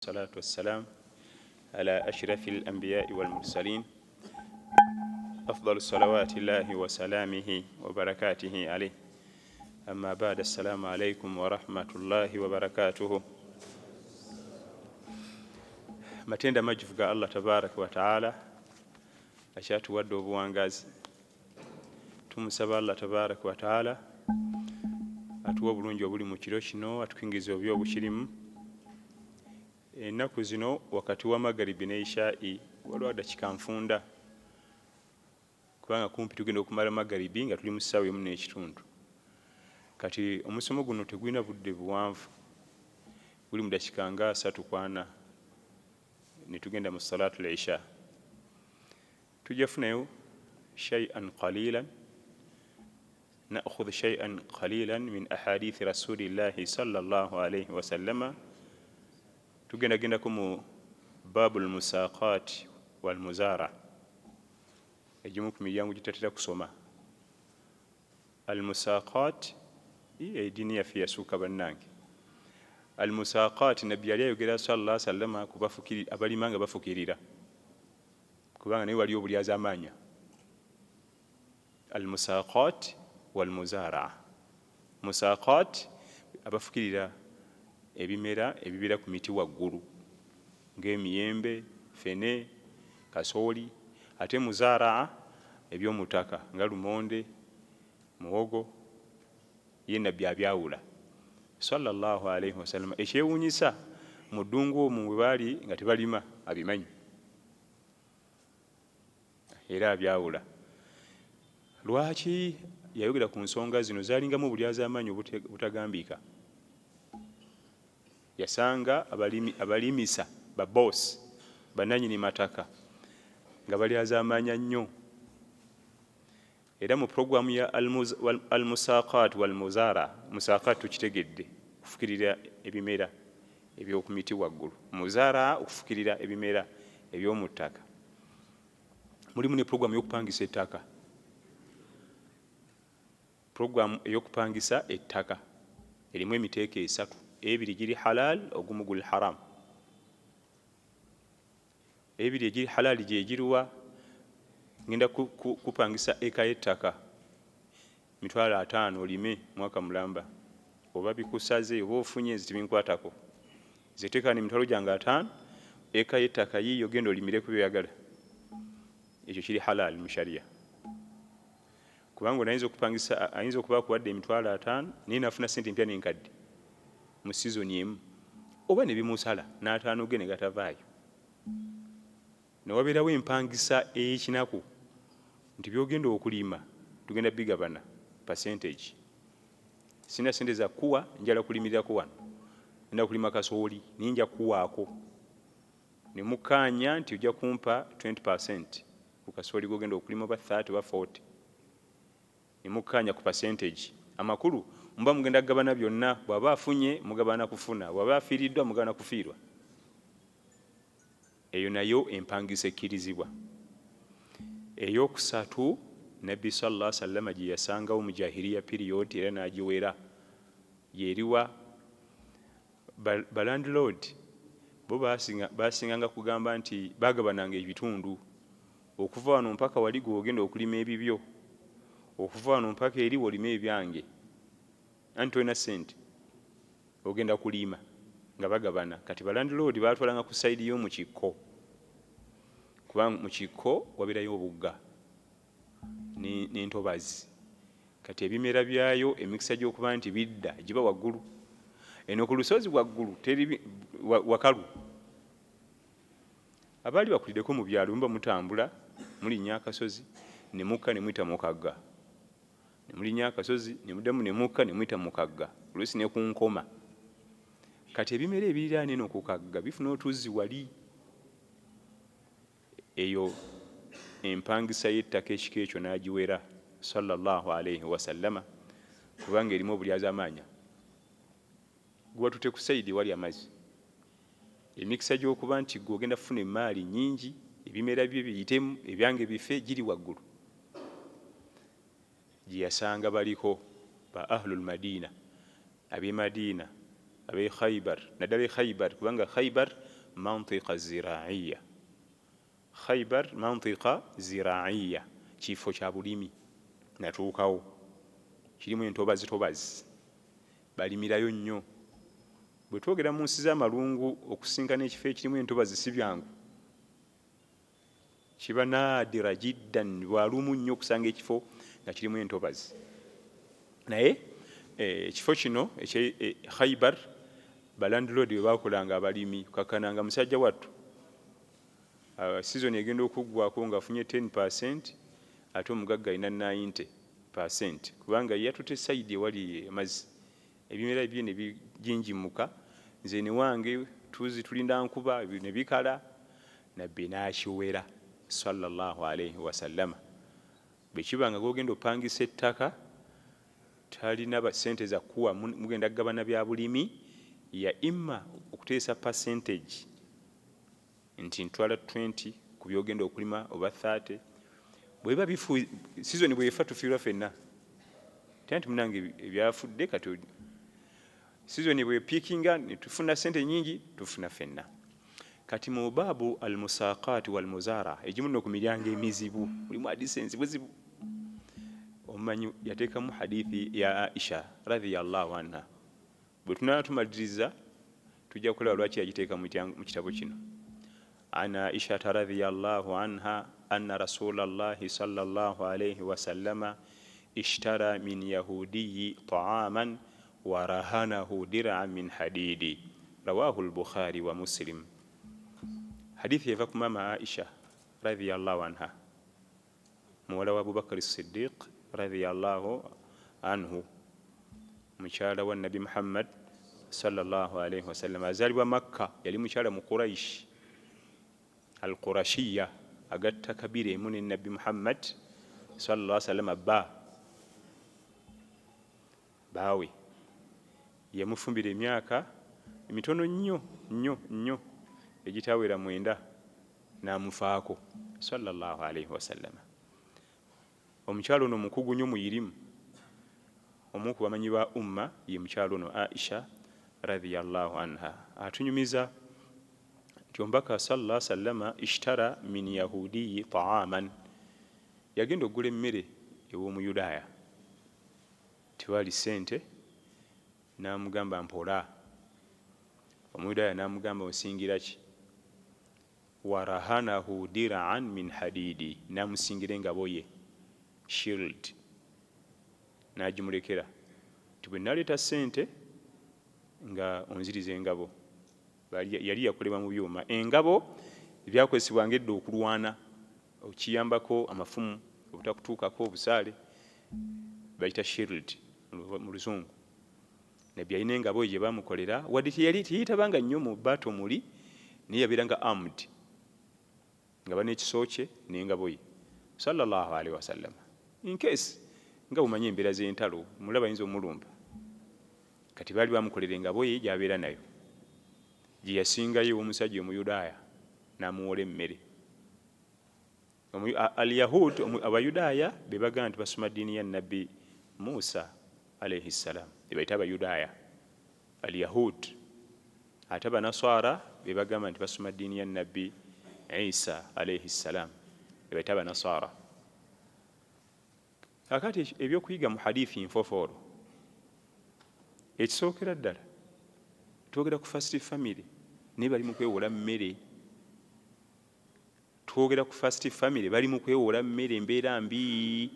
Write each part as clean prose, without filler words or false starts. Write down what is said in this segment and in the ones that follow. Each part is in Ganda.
والصلاة والسلام على أشرف الأنبياء والمرسلين أفضل الصلوات الله وسلامه وبركاته عليه أما بعد السلام عليكم ورحمة الله وبركاته. matenda majjufu ga Allah tabaraka wa taala akyatuwadde obuwangazi. Tumusaba Allah tabaraka wa taala atuwa obulungi obuli mu kiro kino, atukingiriza obubi obukirimu. Ennaku zino wakati wa magaribi ne ishai waliwo dakika nfunda, kubanga kumpi tugenda okumala magaribi nga tuli mu ssaawa emu n'ekitundu. Kati omusomo guno tegulina budde buwanvu, guli mu dakika nga 3-4 netugenda mu salatu al-isha. Tujafunayo shay'an qalilan, na'khudh shay'an qalilan min ahadithi rasulillahi sallallahu alayhi wa sallama. Tugendagendako mu babul musaqat wal muzara, egimu ku miryango gitatera kusoma. Al musaqat edini yaffe yasuuka bannange. Al musaqat nabbi yali ayogera sallallahu alayhi wa sallama kubafukiri abalima nga bafukirira, kubanga naye waliyo obulyaza amaanya. Al musaqat wal muzara, musaqat abafukirira ebimera ebibira ku miti waggulu ng'emiyembe, fene, kasooli. Ate muzara ebyomutaka nga lumonde, muwogo, ye nabbi abyawula sallallahu alayhi wa sallam. Ekyewuunyisa mu ddungu omwo bwe baali nga tebalima abimanyi era abyawula. Lwaki yayogera ku nsonga zino? Zaalingamu obulyaza amaanyi obutagambiika. Yasanga abalimisa babosi bananyini mataka nga balyaza amaanya nnyo. Era mu programu ya al-musaqat wal muzara, musaqat tukitegedde okufukirira ebimera ebyokumiti waggulu, muzara okufukirira ebimera ebyomu ttaka. Mulimu ne programu y'okupangisa ettaka, programu ey'okupangisa ettaka erimu emiteeko 3: ebiri giri halal, ogumu guli haram. Ebiri egiri halal gye giruwa? Ngenda kupangisa eka y'ettaka $50,000 olime mwaka mulamba, oba bikusaze oba ofunye zitibinkwatako. Zeteeka ni $5,000 eka y'ettaka yiyo, genda olimire ku byoyagala. Ekyo kiri halal mu sharia, kubanga onayinza okupangisa, ayinza okuba akuwadde $50,000 naye nafuna sente mpya n'enkadde mu sizoni emu, oba ne bimusala n'ataano ge ne gatavaayo. Newabeerawo empangisa ey'ekinaku nti byogenda okulima tugenda bigabana percentage. Sina sente za kuwa, njala kulimirirako wano, nenda kulima kasooli ninja kuwaako, ne mukkaanya nti ojja kumpa 20% ku kasooli gogenda okulima, oba 30 oba 40, ne mukkaanya ku percentage. Amakulu mba mugenda kugabana byonna, bw'aba afunye mugabana kufuna, bw'aba afiiriddwa mugabana kufiirwa. Eyo nayo empangisa ekkirizibwa. Ey'okusatu, nabbi sallallahu alayhi wa sallam gye yasangawo mu jahiliya period era n'agiwera, yeriwa balandlord bo basinganga kugamba nti bagabananga ebitundu. Okuva wano mpaka wali gwe ogenda okulima ebibyo, okuva wano mpaka eri olime ebyange, anti olina sente ogenda kulima, nga bagabana. Kati balandlord batwalanga ku sayidi y'omu kikko, kubanga mu kikko wabeerayo obugga n'entobazi. Kati ebimera byayo emikisa gy'okuba nti bidda giba waggulu, eno ku lusozi waggulu teri wakalu. Abaali bakuliddeko mu byalo muba mutambula, mulinnya akasozi ne mukka ne muyita mu kagga, ne mulinnya akasozi ne muddamu ne mukka ne muyita mu kagga, oluusi ne ku nkoma. Kati ebimera ebiriraana eno ku kagga bifuna otuzzi wali. Eyo empangisa y'ettaka ekika ekyo n'agiwera sallallahu alayhi wa sallama, kubanga erimu obulyaza amaanya. Guba tute ku sayidi wali amazzi, emikisa gy'okuba nti gwe ogenda kufuna emaali nnyingi, ebimera bye biyitemu, ebyange bife, giri waggulu. Gye yasanga baliko ba ahlul madina, ab'e Madina, ab'e Khaybar, naddala e Khaybar, kubanga Khaybar mantiqa ziraiya. Khaybar mantiqa ziraiya, kifo kya bulimi. Natuukawo kirimu entobazi tobazi, balimirayo nnyo. Bwe twogera mu nsi z'amalungu okusinkana ekifo ekirimu entobazi si byangu, kiba naadira jiddan, bwalumu nnyo okusanga ekifo nga kirimu entobazi. Naye ekifo kino ekye Khaybar, balandlord bwe bakolanga abalimi, kakananga musajja wattu season egenda okuggwako ng'afunye 10%, ate omugagga alina 90%, kubanga yatutte sayidi ewali amazzi, ebimera bye ne bijinjimuka, nze ne wange tulinda nkuba ne bikala, nabbi n'akiwera sallallahu alayhi wasallama. Bwe kiba nga gogenda opangisa ettaka, talina sente za kuwa, mugenda kugabana bya bulimi, ya imma okuteesa percentage nti ntwala 20 ku byogenda okulima oba 30. Bweba bifu season bwefa tufiirwa fenna, tanti munange ebyafudde kati season bwe peakinga ne tufuna sente nyingi, tufuna fenna. Kati mu babu almusaqat walmuzara, egimu no ku miryango emizibu mulimu hadisi enzibuzibu. Omanyi yateekamu hadithi ya Aisha radhiyallahu anha. Bwe tunala tumaliriza tujja kulaba lwaki yagiteeka mu kitabo kino. Ana Aisha radhiyallahu anha anna rasulallahi sallallahu alayhi wasallama ishtara min yahudiyyi ta'aman wa rahanahu dir'an min hadidi, rawahu al-Bukhari wa Muslim. Hadithi yava ku mama Aisha radhiyallahu anha, muwala wa Abubakar as-Siddiq radhiyallahu anhu, mukyala wa Nabi Muhammad sallallahu alayhi wasallam. Azalibwa Makka, yali mukyala mu Quraish al-Qurashiyya, agatta kabira emu ne Nabi Muhammad sallallahu alayhi wasallam. Bawe yamufumbira emyaka emitono nnyo egitawera 9 n'amufaako sallallahu alayhi wasallam. Omukyalo ono mukugu nnyo muyirimu, omu ku bamanyi ba umma ye mukyalo ono Aisha radhiyallahu anha. Atunyumiza nti omubaka sallallahu alayhi wasallam ishtara min yahudiyyi ta'aman, yagenda okugula emmere ew'omuyudaaya, tewali sente, n'amugamba mpola. Omuyudaaya n'amugamba osingira ki? Warahanahu dir'an min hadidi, n'amusingira engabo ye shield, n'agimulekera ti bwe naleeta sente nga onziriza engabo. Yali yakolebwa mu byuma, engabo ebyakozesebwanga edda okulwana, okiyambako amafumu obutakutuukako obusaale, bayita shield mu Luzungu. Nabbi alina engabo gye bamukolera, wadde teyitabanga nnyo mu bato muli, naye yabeeranga armed, nga banekisooke n'engabo ye sallallahu alayhi wasallam. In case nga bumanyi embeera z'entalo, mulaba ayinza omulumba, kati baali bamukolera engabo ye gy'abeera nayo, gye yasingayo omusajja omuyudaaya, n'amuwola emmere. Al-Yahud, abayudaaya be bagamba nti basoma ddiini ya Nabbi Musa alayhi salam, be bayita abayudaaya al-Yahud. Ate abanaswara be bagamba nti basoma ddiini ya Nabbi Isa alayhi salam, be bayita abanaswara. Kakati ebyokuyiga mu hadithi nfofoolo, ekisookera ddala twogera ku first family, naye bali mu kwewola mmere. Twogera ku first family, bali mu kwewola mmere, embeera mbi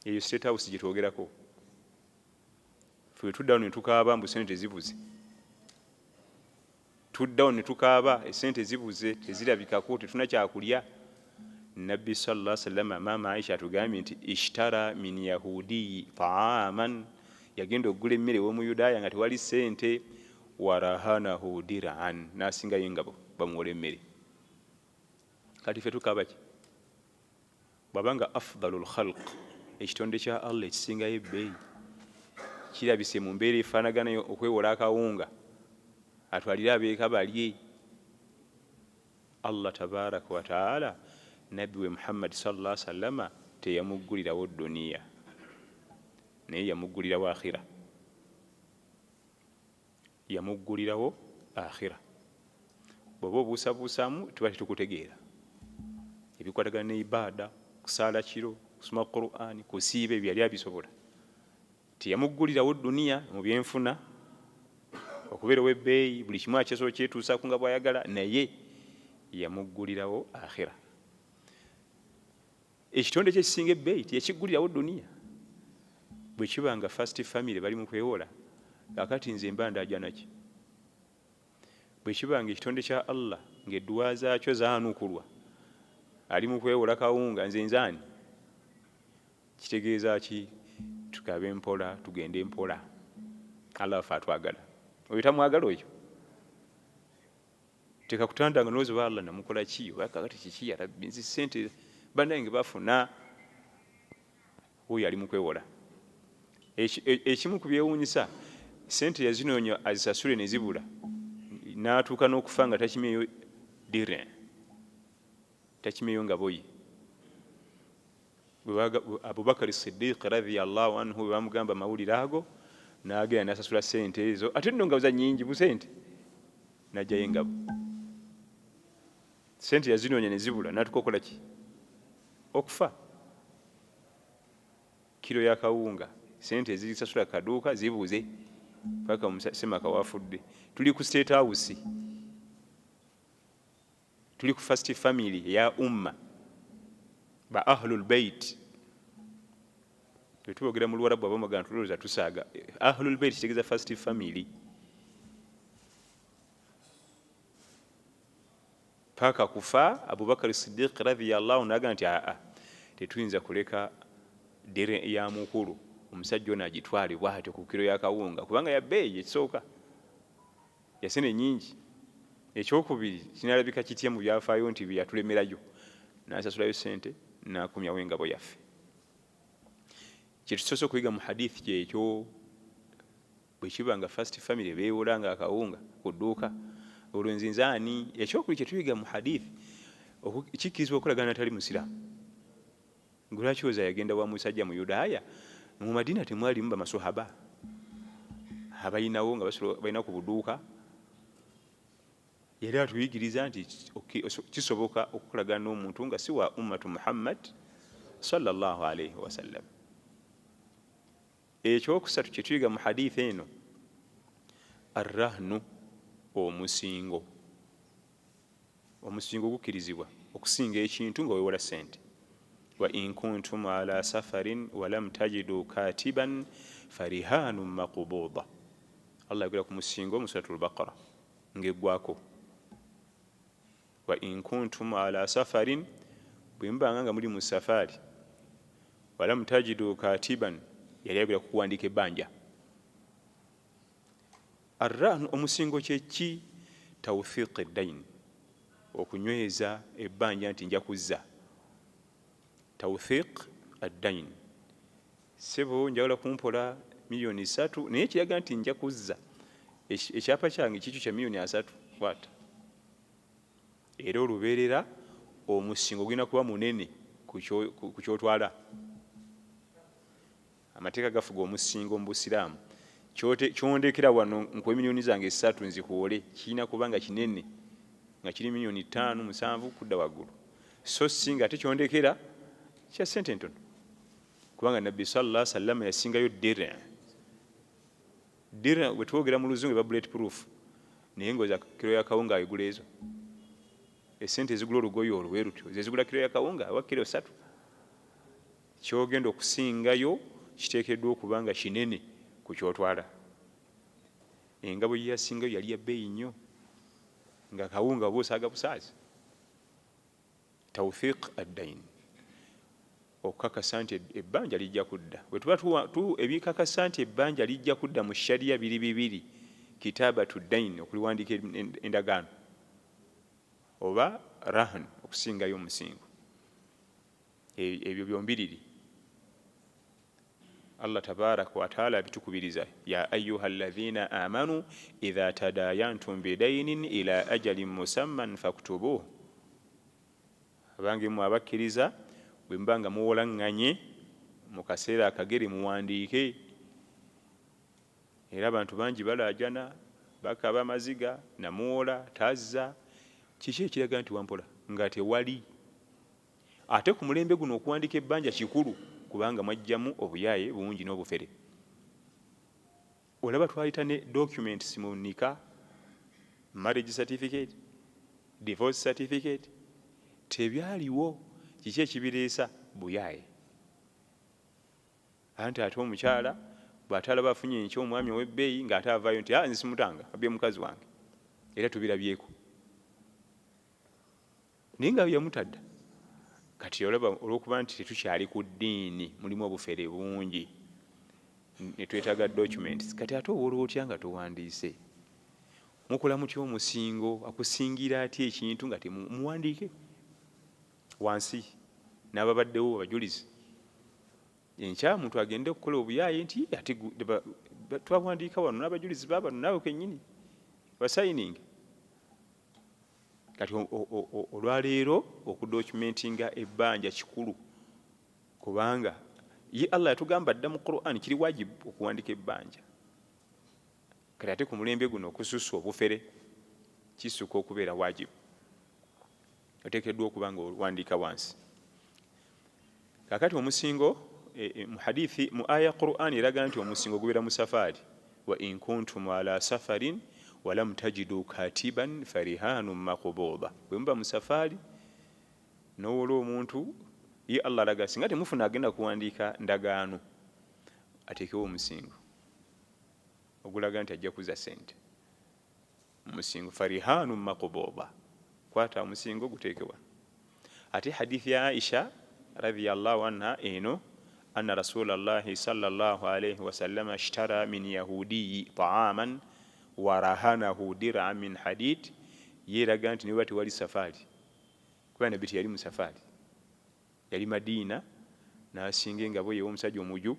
eyo. State House gye twogerako, ffe tuddawo ne tukaaba mbu sente zibuze, tuddawo ne tukaaba esente zibuze, tezirabikako, tetuna kyakulya. Nabbi sallallahu alayhi wasallam, mama Aisha atugambye nti ishtara min yahudiyyi ta'aman, yagenda okugula emmere w'omuyudaaya nga tewali sente. Warahanahu dir'an, n'asingayo engabo bamuwola emmere. Kati ffe tukaaba ki? Bwabanga afdalul khalq, ekitonde kya Allah ekisingayo ebbeeyi, kirabise mu mbeera efaanaganayo okwewola akawunga, atwalire abeeka balye. Allah tabaraka wa taala Nabbi we Muhammad sallallahu alayhi wasallam teyamuggulirawo duniya, naye yamuggulirawo akhira. Yamuggulirawo akhira. Bw'oba obuusabuusaamu tuba tetukutegeera ebikwatagana ne ibaada, kusaala kiro, kusoma Qur'ani, kusiiba, ebyo yali abisobola. Teyamuggulirawo duniya mu byenfuna okubeerawo ebbeeyi, buli kimu akyesobola kyetuusaako nga bw'ayagala, naye yamuggulirawo akhira. Ekitonde kye kisinga ebbeeyi teyakiggulirawo duniya. Bwe kiba nga first family bali mu kwewola, kakati nze mba ndaaja naki? Bwe kiba nga ekitonde kya Allah ng'edduwa zaakyo zaanukulwa, ali mu kwewola kawunga, nze nzaani? Kitegeeza ki? Tukabe mpola, tugende mpola. Allah afe atwagala. Oyo tamwagala oyo? Tekakutandanga n'ozi ba Allah namukola ki? Oba kakati kiki ya Rabbi, nzi ssente bannange bafuna. Oyo ali mu kwewola. Ekimu ku byewuunyisa, ssente yazinoonya azisasule ne zibula, n'atuuka n'okufa nga takimyeyo dirham, takimyeyo nga boyi. Abubakar Siddiq radhiyallahu anhu bwe bamugamba mawulire ago, n'agenda n'asasula ssente ezo, ate nno nga za nnyingi busente, n'ajjayo engabo. Ssente yazinoonya ne zibula, n'atuuka okola ki? Okufa. Kiro ya kawunga, ssente ezisasula kaduuka zibuze paka Semaka wafudde. Tuli ku State House, tuli ku first family ya umma ba Ahlul Bait. Twetubogera mu Luwarabu abamagana tulowooza tusaaga. Ahlul Bait kitegeeza first family. Paka kufa Abubakar Siddiq radhiyallahu n'agamba nti tetuyinza kuleka dere ya mukulu omusajja ono agitwale bw'atyo ku kiro ya kawunga, kubanga ya bbeeyi ekisooka yasene nyingi. Ekyokubiri kinalabika kitya mu byafaayo nti byatulemerayo, n'asasulayo ssente n'akumyawo engabo yaffe. Kyetusoose okuyiga mu hadithi kyekyo, bwe kiba nga first family beewola nga akawunga ku dduuka, olwo nze nzaani? Ekyokubiri kye tuyiga mu hadithi, kikkirizibwa okulagana atali musiraamu. Lwaki oza yagenda wa musajja mu Yudaaya? Mu Madina temwalimu bamasohaba abayinawo nga balina ku buduuka. Yali atuyigiriza nti kisoboka okukolagana n'omuntu nga si wa ummatu Muhammad sallallahu alaihi wasallam. Ekyokusatu kye tuyiga mu hadithi eno, arrahnu, omusingo. Omusingo gukkirizibwa okusinga ekintu nga weewola ssente. Wa in kuntum ala safarin wa lam tajidu katiban farihanun maqbuda. Allah yagula ku musingo mu suratul Baqara ng'eggwako. Wa in kuntum ala safarin, bwe mbanga nga muli mu safari, wa lam tajidu katiban, yali yagula kukuwandiika ebbanja. Arrahnu, omusingo kye ki? Tawthiq ad-dayn, okunyweza ebbanja nti nja kuzza. Tawthiq ad-dayn, sebo njagala kumpola milioni 3 naye kiraga nti nja kuzza. Ekyapa kyange kikyo kya milioni 3 kwata. Era olubeerera omusingo gulina kuba munene ku kyotwala. Amateeka gafuga omusingo mu Busiraamu. Kyondekera wano nkuwe milioni zange 3 nzikuwole, kirina kuba nga kinene, nga kiri milioni 5, 7 kudda waggulu. So singa ate kyondekera kya ssente ntono, kubanga Nabbi sallallahu alaihi wasallam yasingayo dirham. Dirham bwe twogera mu Luzungu eba bullet proof, naye ngoza kiro ya kawunga ayigula ezo. Essente ezigula olugoye olwe lutyo zezigula kiro ya kawunga oba kiro 3. Kyogenda okusingayo kiteekeddwa okuba nga kinene ku kyotwala. Engabo gye yasingayo yali ya bbeeyi nnyo, nga kawunga oba osaaga busaazi. Tawthiq ad-dayn, okukakasa nti ebbanja lijja kudda. Bwe tuba ebikakasa nti ebbanja lijja kudda mu shariya biri bibiri, kitabatu dayn, okuliwandiika endagaano, oba rahn, okusingayo omusingo. Ebyo byombiriri Allah tabaraka wa taala bitukubiriza, ya ayyuha alladhina amanu idha tadayantum bidaynin ila ajalin musamman faktubuhu. Abange mu abakkiriza bwe mbanga muwolaŋŋanye mu kaseera akagere muwandiike. Era abantu bangi balaajana bakaba amaziga namuwola tazza kiki ekiraga nti wampola nga tewali. Ate ku mulembe guno okuwandika ebbanja kikulu kubanga mwajjamu obuyaaye bungi n'obufere. Olaba twayita ne documents mu nika, marriage certificate, divorce certificate, tebyaliwo. Kiki ekibireesa? Buyaaye. Anti ate omukyala bw'atalaba afunye enkya omwami ow'ebbeeyi ng'ate avaayo nti nze simutanga abye mukazi wange, era tubirabyeko. Naye nga yamutadda. Kati olaba olw'okuba nti tetukyali ku ddiini, mulimu obufere bungi, ne twetaaga documents. Kati ate owola otya nga towandiise? Mukola mutya omusingo? Akusingira atya ekintu nga temuwandiike wansi n'ababaddewo abajulizi? Enkya muntu agende okukola obuyaaye nti ate twawandiika wano n'abajulizi baabano naawe kennyini basayiningi. Kati olwaleero okudocumentinga ebbanja kikulu kubanga ye Allah yatugamba dda mu Qur'an kiri wajibu okuwandika ebbanja. Kati ate ku mulembe guno okususa obufere kisuka okubeera wajibu, oteekeddwa okuba nga owandiika wansi. Kakati omusingo mu hadithi mu aya Qur'an eraga nti omusingo gubeera mu safaari. Wa in kuntum ala safarin walam tajidu katiban farihanun maqbuda. Bwe muba mu safaari n'owola omuntu, ye Allah alaga singa temufuna agenda kuwandiika ndagaano, ateekewo omusingo ogulaga nti ajja kuza sente. Omusingo farihanun maqbuda, kwata omusingo guteekewa. Ate hadithi ya Aisha radhiyallahu anha eno, anna rasulallahi sallallahu alayhi wasallam ashtara min yahudiyi ta'aman wa rahanahu dir'an min hadid. Yeraga nti niwe tewali safaari, kuba nabbi yali mu safaari, yali Madiina, n'asinga engabo ye omusajja omuju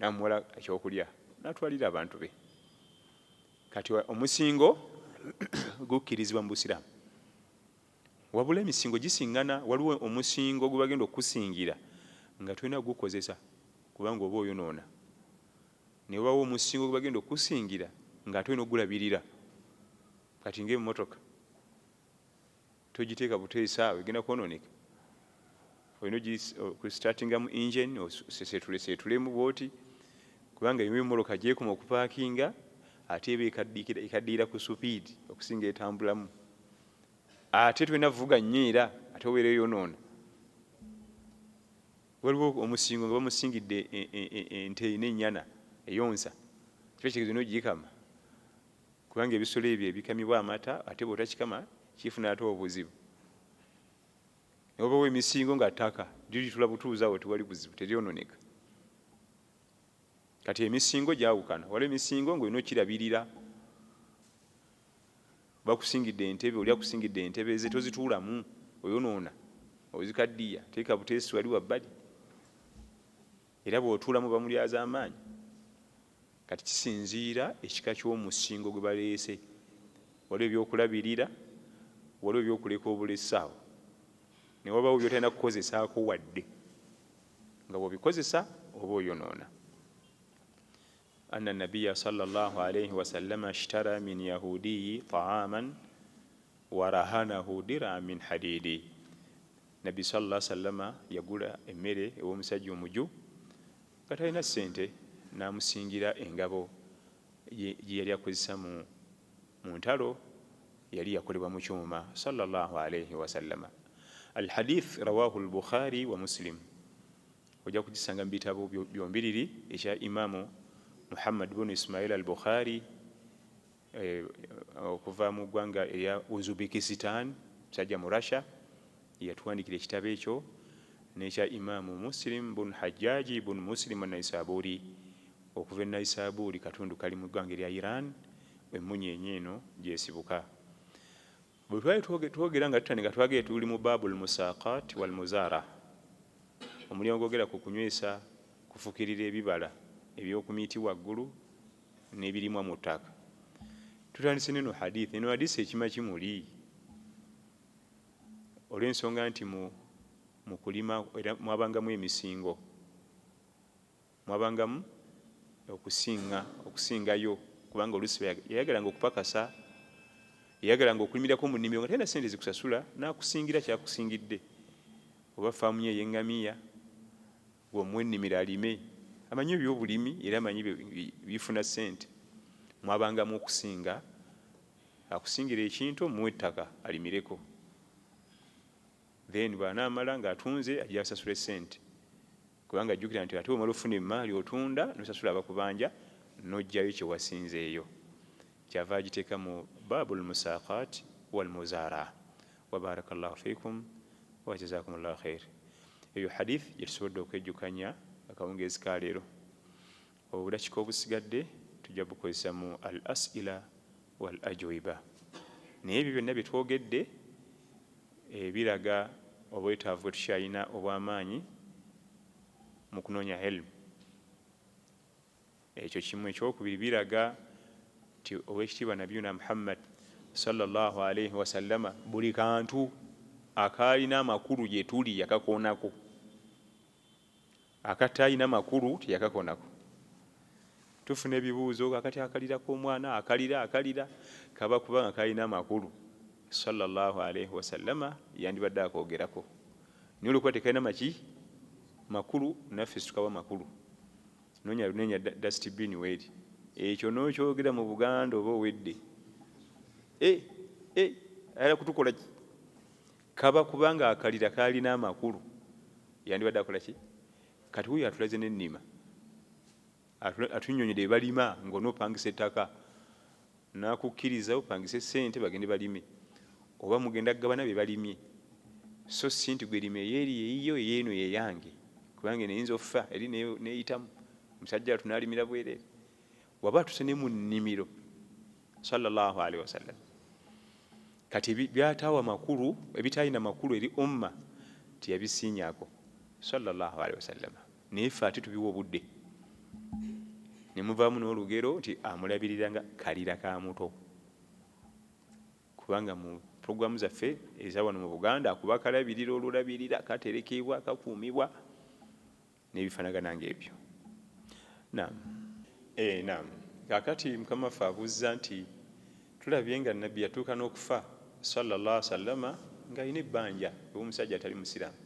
n'amuwola ekyokulya n'atwalira abantu be. Kati omusingo gukkirizibwa mu Busiraamu, wabula emisingo gisiŋŋana. Waliwo omusingo gwe bagenda okusingira nga tulina gukozesa kubanga oba oyonoona, ne wabawo omusingo gwe bagenda okusingira nga tulina ogulabirira. Kati ng'emmotoka togiteeka buteesa awo egenda kwonooneka, olina okustartinga mu engine oseetulemu bwoti, kubanga ebimu emmoloka gyekoma okupaakinga ate eba ekaddiira ku supiidi okusinga etambulamu. Ate tulina vuga nnyo era ate obeera eyonoona. Waliwo omusingo nga bamusingidde ente n'ennyana eyonsa, kiba kitegeeza n'ogikama kubanga ebisolo ebyo ebikamibwa amata ate bw'otakikama kifuna ate obuzibu. Ne wabawo emisingo nga ttaka liritula butuuzi awo tewali buzibu, teryonooneka. Kati emisingo gyawukana. Waliwo emisingo ng'olina okirabirira. Bakusingidde entebe, oli akusingidde entebe ze tozituulamu, oyonoona, ozikaddiya, teeka buteesi wali wabbali, era bw'otuulamu bamulyaza amaanyi. Kati kisinziira ekika ky'omusingo gwe baleese. Waliwo ebyokulabirira, waliwo ebyokuleka obulesaawo, ne wabaawo byotalina kukozesaako wadde, nga bw'obikozesa oba oyonoona. Anna nabiyya sallallahu alayhi wasallam ashtara min yahudiyi ta'aman wa rahanahu dir'an min hadidi. Nabbi sallallahu alayhi wasallam yagula emmere ew'omusajja omuju nga talina ssente, n'amusingira engabo gye yali akozesa mu ntalo, yali yakolebwa mu kyuma sallallahu alayhi wasallam. Alhadith rawahu al-Bukhari wa Muslim. Ojja kugisanga mu bitabo byombiriri ekya Imamu Muhammad bin Ismail al-Bukhari okuva mu ggwanga erya Uzbekistan, musajja mu Russia, yatuwandikira ekitabo ekyo, n'ekya Imamu Muslim bin Hajjaji bin Muslim an-Naisaburi okuva e Naisaburi, katundu kali mu ggwanga erya Iran, emmunyeenye eno gyesibuka. Bwe twali twogera nga tutandika twagere tuli mu babul musaqat wal muzara, omulyango gwogera ku kunywesa, kufukirira ebibala ebyokumiti waggulu n'ebirimwa mu ttaka. Tutandise neno hadith. Eno hadisi ekima kimuli olw'ensonga nti mu kulima era mwabangamu emisingo, mwabangamu okusingayo kubanga oluusi yayagalanga okupakasa, yayagalanga okulimirako mu nnimiro nga tena sente zikusasula, n'akusingira kyakusingidde. Oba faamu ye ey'eŋŋamiya bw'omuwa ennimiro alime, amanyi ebyobulimi era amanyi bifuna ssente, mwabangamu okusinga, akusingira ekintu omuwa ettaka alimireko, then bw'anaamala ng'atunze ajja asasula essente, kubanga ajjukira nti ate omala ofuna emaali otunda nosasula abakubanja n'ojjayo kye wasinzeeyo. Kyava agiteeka mu baabul musaaqaat wal muzaara. Wa barakallahu fiikum wa jazakumullahu khair. Eyo hadith gye tusobodde okwejjukanya akawungeezi ka leero. Obudakika obusigadde tujja bukozesa mu al as'ila wal ajwiba. Naye ebyo byonna bye twogedde biraga obwetaavu bwe tukyalina obw'amaanyi mu kunoonya ilmu. Ekyo kimu. Ekyokubiri biraga nti Oweekitiibwa Nabiyuna Muhammad sallallahu alaihi wasallama buli kantu akaalina amakulu gye tuli yakakoonako, akataalina makulu teyakakoonako. Tufuna ebibuuzo akati akalirako omwana akalira kaba kubanga kalina amakulu, sallallahu alaihi wasallama yandibadde akoogerako. Naye olwokuba tekalina makulu, naffe situkawa makulu. Noonya dustbin weeri, ekyo n'okyogera mu Buganda oba owedde ayala kutukola ki? Kaba kubanga akalira kalina amakulu yandibadde akola ki? Kati wuyo atulaze n'ennima, atunyonyere bye balima ng'onoopangisa ettaka, n'akukkiriza opangisa essente bagende balime, oba mugenda kugabana bye balimye, so si nti gwe lima eyeeri eyiyo eyeeno yeyange kubanga neyinza offa eri neyitamu musajja watu n'alimira bwereere. Waba atuse ne mu nnimiro, sallallahu alaihi wasallam. Kati byataawa makulu ebitalina makulu eri umma tiyabisiinyaako, sallallahu alaihi wasallam. Naye ffe ate tubiwa obudde ne muvaamu n'olugero nti amulabirira nga kalira ka muto, kubanga mu puroguramu zaffe eza wano mu Buganda akuba kalabirira olulabirira katerekebwa kakuumibwa n'ebifaanagana ng'ebyo. Naam. Kakati Mukama waffe abuuza nti tulabye nga Nabbi yatuuka n'okufa sallallahu alaihi wasallama ng'alina ebbanja ew'omusajja atali musiraamu.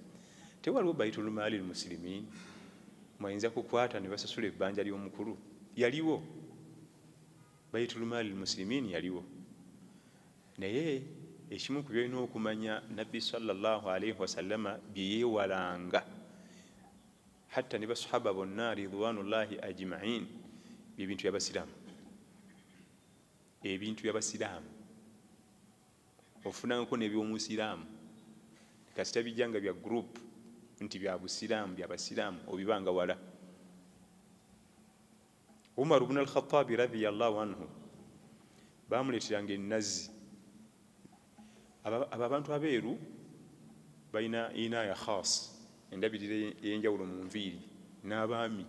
Tewaliwo Baitul Maali al-Muslimiin mwayinza kukwata ne basasula ebbanja ly'omukulu? Yaliwo Baitul Maali al-Muslimiin, yaliwo. Naye ekimu ku byolina okumanya Nabbi sallallahu alaihi wasallama bye yeewalanga, hatta ne basahaba bonna ridwanullahi ajma'in, byebintu by'abasiraamu. Ebintu by'abasiraamu ofunangako n'ebyomusiraamu, kasita bijjanga bya group nti bya busiraamu by'abasiraamu obibanga wala. Umar ibn al-Khattab radiyallahu anhu bamuleeteranga ennazi. Abo abantu abeeru balina inaaya khas, endabirira ey'enjawulo mu nviiri, n'abaami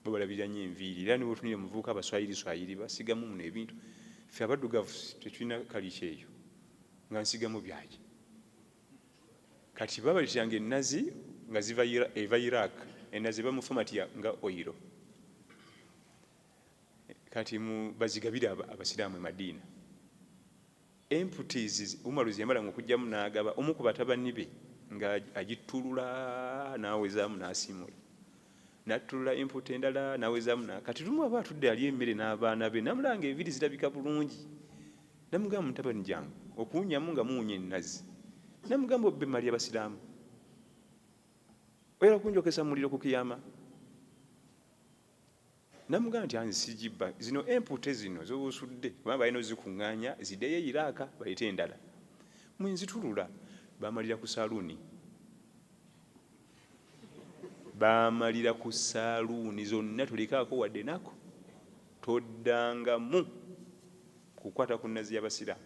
bo balabirira nnyo enviiri. Era niwe otunire muvubuka abaswayiri basigamu muno ebintu. Ffe abaddugavu tetulina kaliki eyo nga nsigamu byaki. Kati babaleeteranga ennazi nga eva Iraq, ennazi bamufumatiya nga oyiro. Kati bazigabire abasiraamu e Madiina. Emputizi Umaru ziyambalanga okujjamu n'agaba omu ku batabani be nga agitulula n'awezaamu n'asimula, n'attulula emputa endala n'awezaamu. Kati lumu aba atudde ali emmere n'abaana be, namulanga enviiri zirabika bulungi, namugamba mutabani jangu okuwunyamu nga muwunya ennazi, namugamba obbe mali abasiraamu, oyala kunjokesa muliro ku kiyama. Namugamba nti anzi sijibba, zino empute zino z'obusudde kubanga balina ozikuŋŋaanya ziddeyo e Iraaka bayite endala, mwenzitulula. Bamalira ku saaluuni, bamalira ku saaluuni zonna, tulikaako wadde nako toddangamu kukwata ku nnazi y'abasiraamu.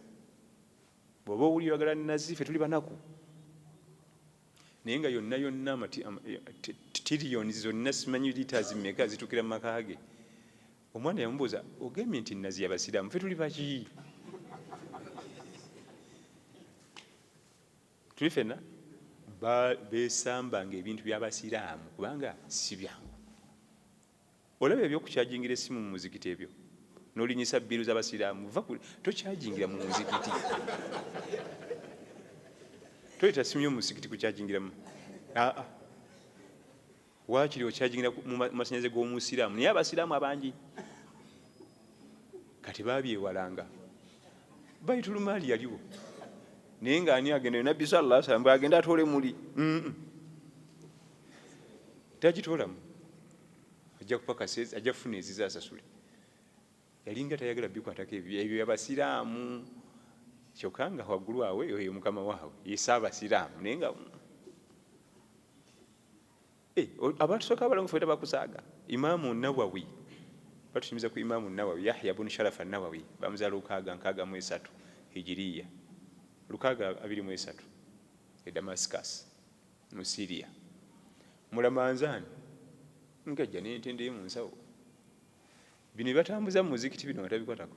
Bw'oba owulira oyagala nnazi, ffe tuli banaku. Naye nga yonna tiriyoni zonna simanyi liiters mmeka zitukira mu maka ge. Omwana yamubuuza, ogambye nti nnazi y'abasiraamu, ffe tuli baki? Tuli ffenna beesambanga ebintu by'abasiraamu kubanga si byangu. Olaba ebyokukyajingira essimu mu muzikiti ebyo, n'olinyisa bbiru z'abasiraamu tokyajingira mu muzikiti toyita simu y'omuzikiti kukyajingiramu waakiri okyajingira mu masanyalaze g'omusiraamu naye abasiraamu abangi kati babyewalanga Baitulmaali yaliwo naye ng'ani agenda nabbi sallallahu alaihi wasallam agenda atoole muli tagitoolamu ajja kupakasa ajja kufuna eziza asasule yalinga tayagala bikwatako ebyo abasiraamu kyokka nga waggulu awe oyo mukama waabwe yesa abasiraamu naye nga abatusooka abalangufu era bakusaaga Imaamu Nawawi batunyumiza ku Imaamu Nawawi Yahya bun Sharaf an-Nawawi bamuzaala 623 hijiriya 623 e Damascus mu Syria mulamanzaani ngajja n'entende mu nsawo bino batambuza mu muzikiti bino batabikwatako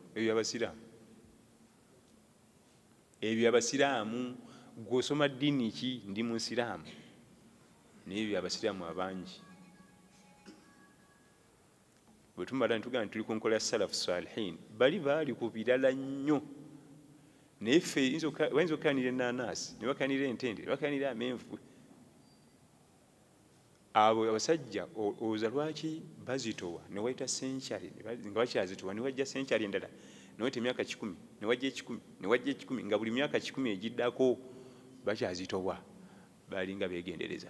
ebyo abasiraamu gw'osoma ddiini ki ndi musiraamu naye ebyo abasiraamu abangi bwe tumala ntugamba nti tuli ku nkola ya salafu salihin bali baali ku birala nnyo naye ffe bayinza okkanira ennaanaasi ne bakkanira entende ne bakkanira amenvu abo abasajja olowooza lwaki bazitowa ne wayita senkyali nga bakyazitowa ne wajja senkyali endala ne wayita emyaka 10 ne wajja 10 ne wajja 10 nga buli myaka 10 egiddako bakyazitowa balinga beegendereza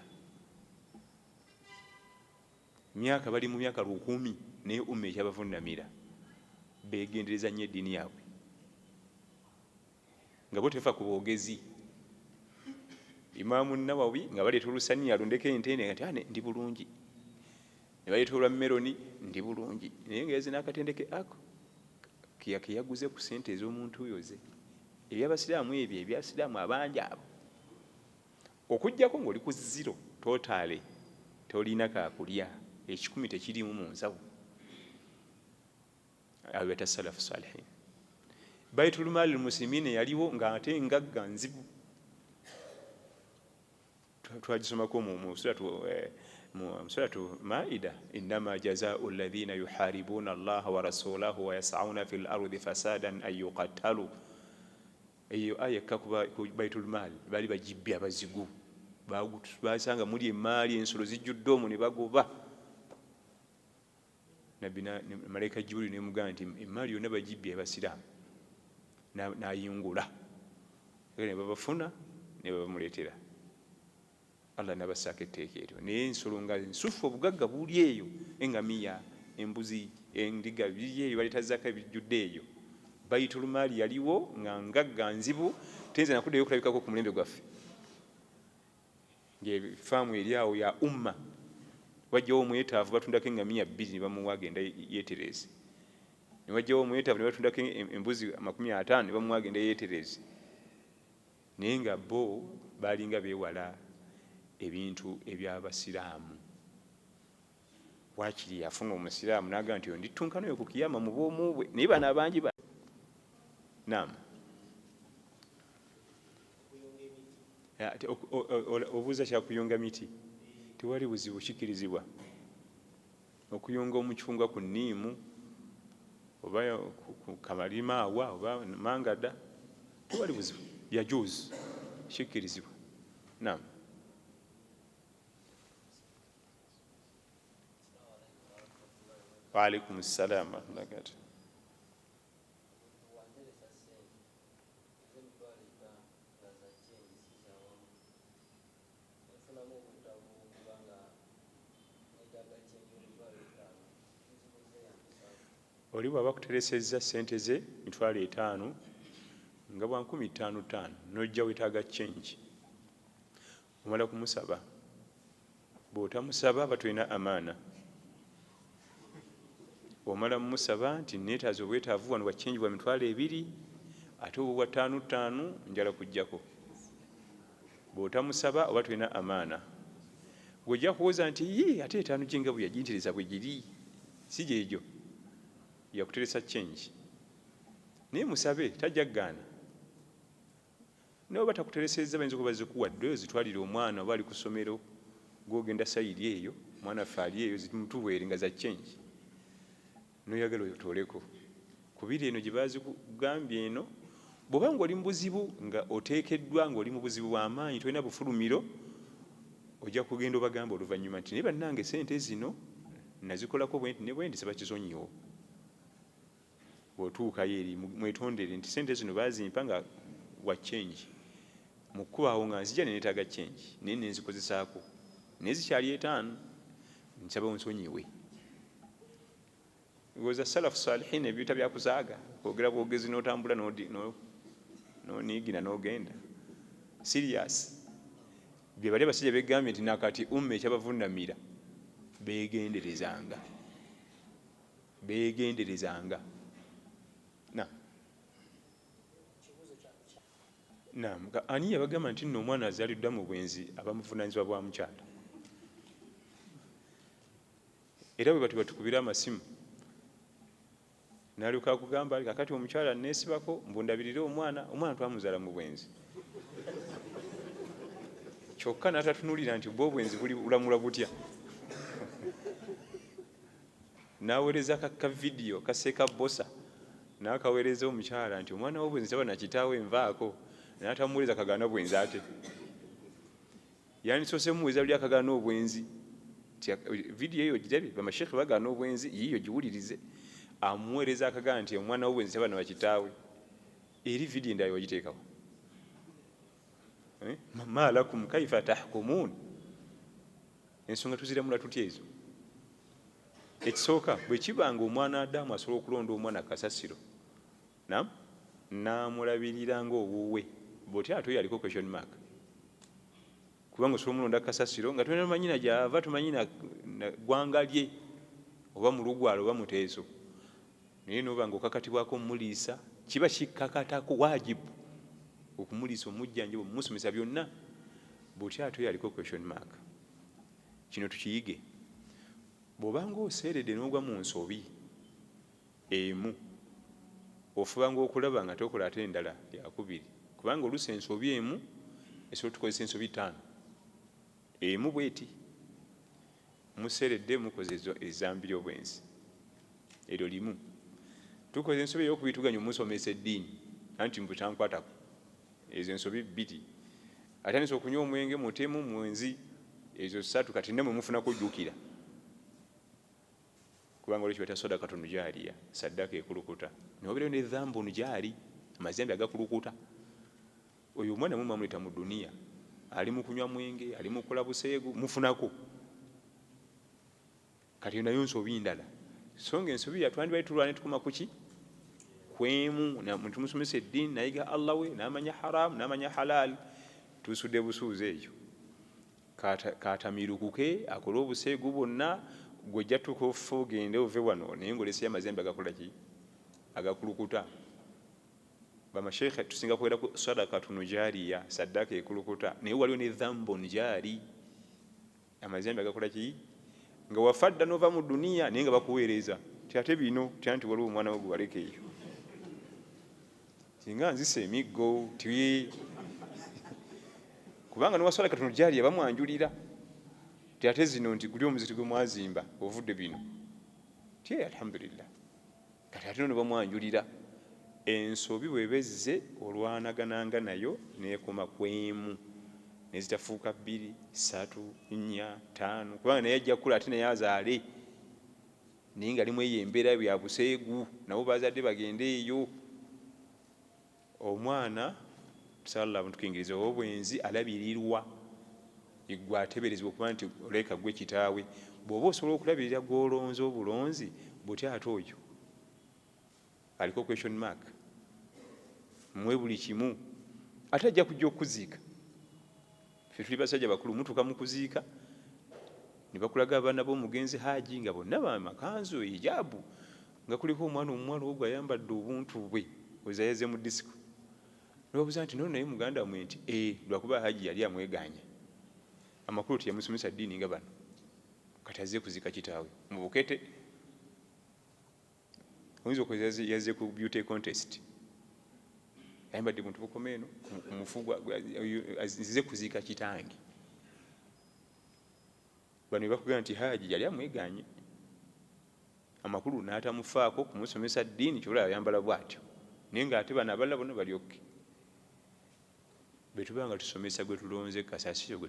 myaka bali mu myaka 1000 naye umma ekyabavunamira beegendereza nnyo eddiini yaabwe nga bo tefa ku boogezi Imaamu Nawawi nga baleeta olusaniya alondeko entende nga ndi bulungi ne baleeta olwa meroni ndi bulungi naye nga yazina akatendeke ako keyaguze ku ssente ez'omuntu oyo ze ebyabasiraamu ebyo ebyasiraamu abangi abo okuggyako ng'oli ku zero totaale tolina kakulya 10 tekirimu mu nsawo abo bata salafu salihin Baitulmaali al-Muslimina yaliwo ng'ate ngagga nzibu twagisomako mu suratu Maida innama jazaa'u alladhina yuharibuna Allaha wa rasulahu wa yas'auna fil ardi fasadan an yuqattalu eyo aya kakuba ku Baitulmaali bali bajibbi abazigu basanga muli emaali ensolo zijjudde omwo ne bagoba nabina malaika Jibril ne mugamba nti emaali yonna bajibbi abasiraamu n'ayingula ne babafuna ne babamuleetera Allah nabasaako etteeka eryo naye ensolo nga nsufu obugagga buli eyo engamiya embuzi endiga biri eyo baleeta zaka bijjudde eyo Baitulmaali yaliwo nga ngagga nzibu tenze nakuddeyo okulabikako ku mulembe gwaffe ng'efaamu eri awo ya umma wajjawo omwetaavu batundako engamiya 2 ne bamuwa agenda yeetereze ne wajjawo omwetaavu ne batundako embuzi 50 ne bamuwa agenda yeetereze naye nga bo baalinga beewala ebintu ebyabasiraamu wakiri yafuna omusiraamu n'agamba nti nditunkana oyo ku kiyama mu bw'omu bwe naye bano abangi naam obuuza kyakuyunga miti tewali buzibu kikkirizibwa okuyunga omucungwa ku nniimu oba ku kamalimaawa oba mangada tewali buzibu yajuuzu kikkirizibwa naam Waalaikum salaam wa rahmatullahi. Oli bw'aba kuteresezza ssente ze mitwalo 5 nga bwa 15,500 n'ojja wetaaga change omala kumusaba bw'otamusaba batulina amaana omala mumusaba nti neetaaza obwetaavu wano bwa change bwa mitwalo 2 ate obwo bwa 5,500 njala kujjako bw'otamusaba oba tulina amaana gw'ojja kuwoza nti ate 5 jenga bwe yajintereza bwe giri si gyegyo yakuteresa change naye musabe tajja kugaana naye batakuteresezza bayinza okuba zikuwadde zitwalire omwana oba ali ku ssomero gw'ogenda sayiri eyo omwana affe ali eyo zimutuweere nga za change noyagala otooleko kubiri eno gye bazigambye eno bw'oba ng'oli mu buzibu nga oteekeddwa ng'oli mu buzibu bw'amaanyi tolina bufulumiro ojja kugenda obagamba oluvannyuma nti naye bannange sente zino nazikolako bwenti ne bwenti sebakizonyiwo. Bw'otuukayo eri mwetondere nti sente zino baazimpa nga wa change mu kkubaawo nga nzija neneetaaga change naye nenzikozesaako naye zikyali 5 nsaba onsonyiwe. Ngoza salafu salihin ebiyuta byakuzaaga kwogera bwogezi n'otambula n'oniigina n'ogenda serious. Bye bali abasajja begambye nti nakati ekyabavunamira beegenderezanga ani yabagamba nti nno omwana azaliddwa mu bwenzi abamuvunaanyizibwa bwa mukyala era bwe bati batukubira amasimu nalyoka akugamba kakati omukyala neesibako mbundabirire omwana twamuzaala mu bwenzi kyokka n'atatunulira nti bwe obwenzi bulamula butya n'aweereza ka vidiyo kaseka bosa n'akaweereza omukyala nti omwana w'obwenzi taba nakitaawe envaako n'atamuweereza kagaana bwenzi ate yandisoose muweereza luli akagaana obwenzi vidiyo eyo girabye bamashekhe bagaana obwenzi yiyo giwulirize amuweereza akagaana nti omwana w'obwenzi taba nakitaawe eri vidiyo endala wagiteekawo ma lakum kaifa tahkumun ensonga tuziramula tutya ezo. Ekisooka bwe kibanga omwana Adamu asobola okulonda omwana kasasiro n'amulabirira ng'obuwe bw'otya ate yaliko question mark kubanga osobola omulonda kasasiro nga tolina manyina gy'ava tomanyi na ggwanga lye oba mu lugwalo oba muteeso naye noba nga okakatibwako omuliisa kiba kikkakatako waajibu okumuliisa omujjanjaba omusomesa byonna bw'otya ate yaliko question mark. Kino tukiyige. Bw'obanga oseeredde n'ogwa mu nsobi emu ofubanga okulaba nga tokola ate endala yakubiri kubanga oluusi ensobi emu esobola tukozesa ensobi 5 emu bweti museeredde mukoze ezambi ly'obwenzi eryo limu tukoze ensobi ey'okubituganya omusomesa eddiini anti mbutankwatako ezo ensobi 2 atandisa okunywa omwenge mutemu mwenzi ezo 3 kati nemwe mufunako ojjukira kubanga olwekyo bata sadaka tunujaliya saddaka ekulukuta nobeera ne dhambu nujali amazambi agakulukuta. Oyo omwana mumamuleta mu dunia ali mu kunywa mwenge ali mu kola buseegu mufunako kati nayo nsobi ndala songa ensobi yatwandibali tulwane tukuma kuki kwemu na muntu musomesa eddiini nayiga Allah we n'amanya haram n'amanya halal tusudde busuuze ekyo katamirukuke akola obuseegu bwonna gwejja tukofu gende ove wano naye ng'olesi y'amazembe agakola ki agakulukuta. Bamashekhe tusinga kwera ku sadaka tunujaliya saddaka ekulukuta naye waliwo ne dhambo njali amazembe agakola ki nga wafadda nova mu dunia naye nga bakuweereza ate bino nti waliwo omwana wo gwaleka eyo singa nzisa emiggo ti kubanga nowasadaka tunujaliya bamwanjulira ate zino nti guli omuziti gwe mwazimba ovudde bino alhamdulillah kati ate no bamwanjulira ensobi bwebezze olwanagananga nayo nekoma kwemu nezitafuuka 2 3 4 5 kubanga naye ajja kula ate naye azaale naye nga limu eyo embeera bya buseegu nabo bazadde bagende eyo omwana sallallahu tukingiriza obwenzi alabirirwa igwa ateberezebwa okuba nti oleka gwe kitaawe bw'oba osobola okulabirira gw'olonze obulonzi bw'otya ate oyo aliko question mark mwe buli kimu ate ajja kujja okuziika ffe tuli basajja bakulu mutuuka mu kuziika ne bakulaga abaana b'omugenzi haji nga bonna bamakanzu hijabu nga kuliko omwana omuwala ogwo ayambadde obuntu bwe ozayaze mu disiko nobabuuza nti nono naye muganda mwe nti lwakuba haji yali amweganya amakulu teyamusomesa ddiini nga bano kati azze kuziika kitaawe mu bukete oyinza okoza yazze ku beauty contest ayambadde muntu bukomeeno kumufugwa azze kuziika kitange bano bakugamba nti haji yali amweganye amakulu n'atamufaako kumusomesa ddiini kyolaba yambala bw'atyo naye ng'ate bano abalala bonna balyokke bwe tuba nga tusomesa gwe tulonze kasasiro gwe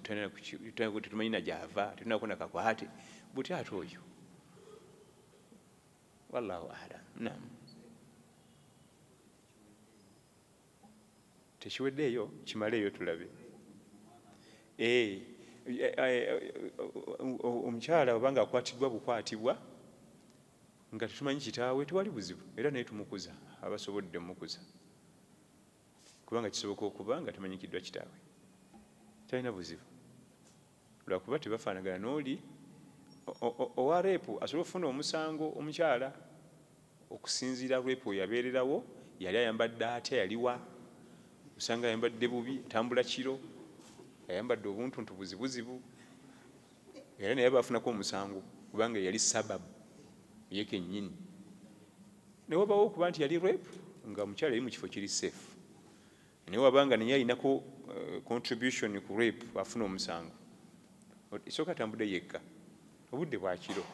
tetumanyina gy'ava tetunako nakakwate buti ate oyo wallahu alam. Naam, tekiweddeeyo kimaleeyo tulabe. Omukyala obanga akwatiddwa bukwatibwa nga tetumanyi kitaawe tewali buzibu, era naye tumukuza abasobodde mukuza kubanga kisoboka okuba nga temanyikiddwa kitaawe, talina buzibu lwakuba tebafaanagana n'oli owa reepu asobola okufuna omusango omukyala okusinziira reepu yabeererawo yali ayambadde atya, yaliwa usanga ayambadde bubi, tambula kiro, ayambadde obuntuntu buzibuzibu, era naye bafunako omusango kubanga yali sababu ye kennyini. Ne wabawo okuba nti yali reepu nga omukyala yali mu kifo kiri safe, naye wabanga naye alinako contribution ku reepu afuna omusango, esooka atambudde yekka obudde bwakiro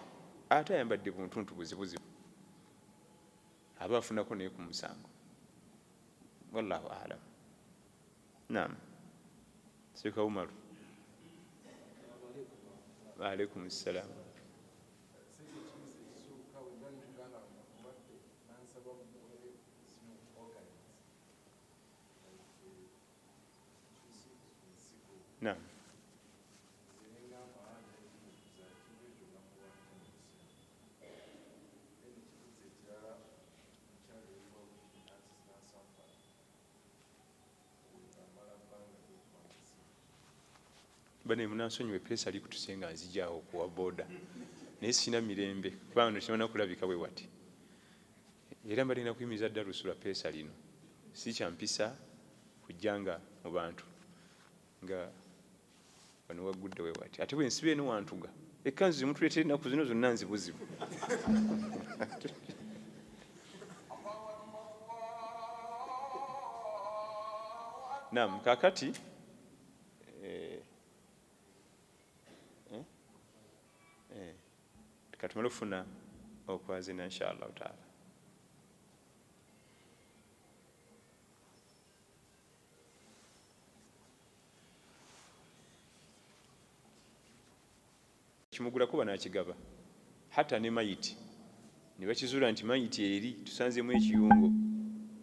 ate ayambadde buntuntu buzibuzibu, aba afunako naye ku musango. Wallahu alam. Naam, Sheikh Umar. Wa alaikum assalam. Naam. Bane munansonyiwe pesa ali kutusenga nzijaawo kuwa boda naye sina mirembe kubanga tekimana kulabika bwe wati, era mbalina kuyimiza ddalusu lwa pesa lino si kyampisa kujjanga mu bantu nga bano waggudde we wati, ate bwe nsiba eno wantuga ekkanzu zimutuleetera ennaku zino zonna nzibuzibu. Naam, kakati katumale okufuna okwazina inshallah taala. Kimugulako banakigaba hata ne mayiti ne bakizuula nti mayiti eri tusanzemu ekiyungo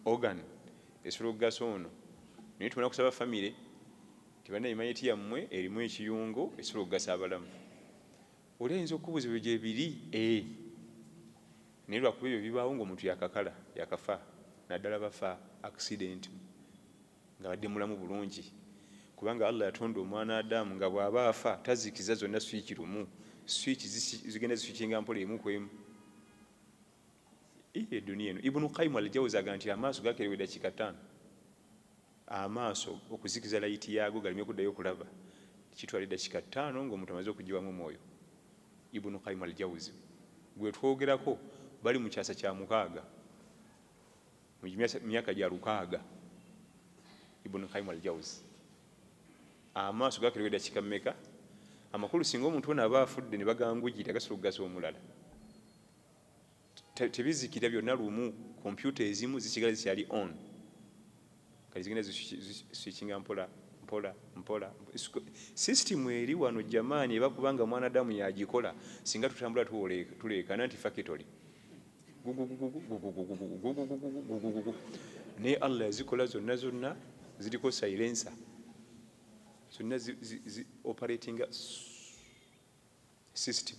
organ esobola okugasa ono, naye tumala kusaba famire tibanaye mayiti yammwe erimu ekiyungo esobola okugasa abalamu. Oli ayinza okubuuza ebyo gye biri naye lwakuba ebyo bibaawo ng'omuntu yakakala yakafa, naddala bafa accident nga badde mulamu bulungi, kubanga Allah yatonda omwana Adamu nga bw'aba afa tazikiza zonna swiki lumu, swiki zigenda ziswikinga mpola emu ku emu. Eduniya eno Ibn Qayyim al-Jawzi agaa nti amaaso gakerewa eddakiika 5, amaaso okuzikiza layiti yaago galeme okuddayo okulaba kitwala eddakiika 5 ng'omuntu amaze okugiwamu omwoyo. Ibn Qayyim al-Jawzi gwe twogerako bali mu kyasa kya 6 mu myaka gya 600. Ibn Qayyim al-Jawzi amaaso gakerewa eddakiika mmeka? Amakulu singa omuntu ono aba afudde ne bagangugira gasobola okugasa omulala, tebizikira byonna lumu. Kompyuta ezimu zisigala zikyali on kati zigenda ziswikinga mpola mpola mpola. Sisitimu eri wano jamaani ebakubanga mwana Adamu yagikola singa tutambula tuleekana nti fakitoli naye Allah yazikola zonna zonna ziriko silencer, zonna operating system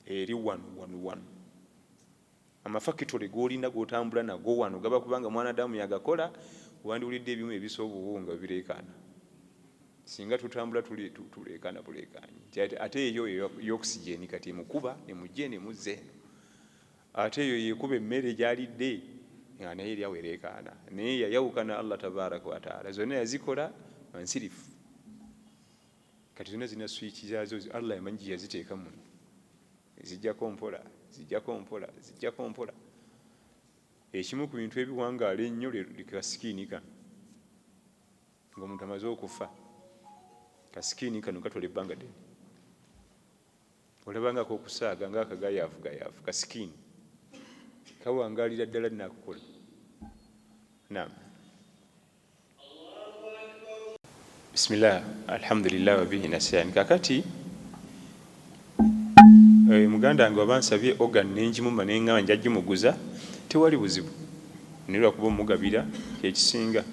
eri wano. Amafakitole g'olina g'otambula nago wano gaba kubanga mwana Adamu yagakola. Wandiwulidde ebimu ebisoba obuwunga bireekaana singa tutambula tuleekaana buleekaanyi. Ate eyo y'oxygen kati emukuba emujje nemuzze eno, ate eyo yekuba emmere gyalidde nga naye eri awo ereekaana, naye yayawukana Allah tabaraka wa taala. Zonna yazikola nsirifu, kati zonna zina swiki zaazo Allah yamanyi gye yaziteeka muno, zijjako mpola. Ekimu ku bintu ebiwangaala ennyo kasikiini kano, ng'omuntu amaze okufa, kasikiini kano katola ebbanga ddene. olabangako okusaaga ngaakagayaavu kasikini kawangalira ddala nakukola. Naam. Bismillah, alhamdulillah wabihi nasta'in. Kakati muganda wange wabansabye organ nenjimuma neŋŋamba njagimuguza, tewali buzibu nirwa kuba omugabira kyekisinga